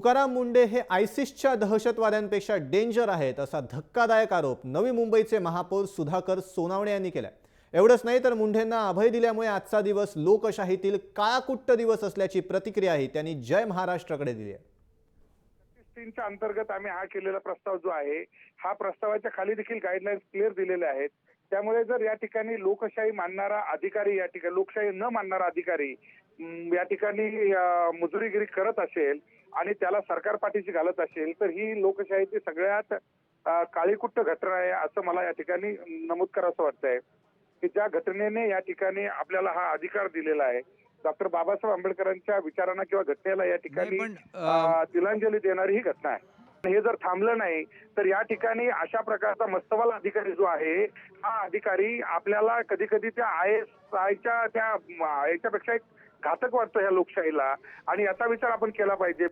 तुकाराम मुंढे हे आयसिसच्या दहशतवाद्यांपेक्षा डेंजर आहेत असा धक्कादायक आरोप नवी मुंबईचे महापौर सुधाकर सोनावणे यांनी केलाय। एवढंच नाही तर मुंढेंना अभय दिल्यामुळे आजचा दिवस लोकशाहीतील काळाकुट्ट दिवस असल्याची प्रतिक्रियाही त्यांनी जय महाराष्ट्रकडे दिली आहे। 3च्या अंतर्गत आम्ही हा केलेला प्रस्ताव जो आहे हा प्रस्तावाच्या खाली देखील गाईडलाईन्स क्लिअर दिलेले आहेत। त्यामुळे जर या ठिकाणी लोकशाही मानणारा अधिकारी या ठिकाणी लोकशाही न मानणारा अधिकारी या ठिकाणी मुजोरीगिरी करत असेल आणि त्याला सरकार पाठीशी घालत असेल तर ही लोकशाहीची सगळ्यात काळीकुट्ट घटना आहे असं मला या ठिकाणी नमूद करावंसं वाटतंय की ज्या घटनेने या ठिकाणी आपल्याला हा अधिकार दिलेला आहे। डॉक्टर बाबासाहेब आंबेडकरांच्या विचारांना किंवा घटनेला या ठिकाणी तिलांजली देणारी ही घटना आहे। हे जर थांबलं नाही तर या ठिकाणी अशा प्रकारचा मस्तवाला अधिकारी जो आहे हा अधिकारी आपल्याला कधी कधी त्या ISIच्या त्या याच्यापेक्षा एक घातक वाटतो ह्या लोकशाहीला आणि याचा विचार आपण केला पाहिजे।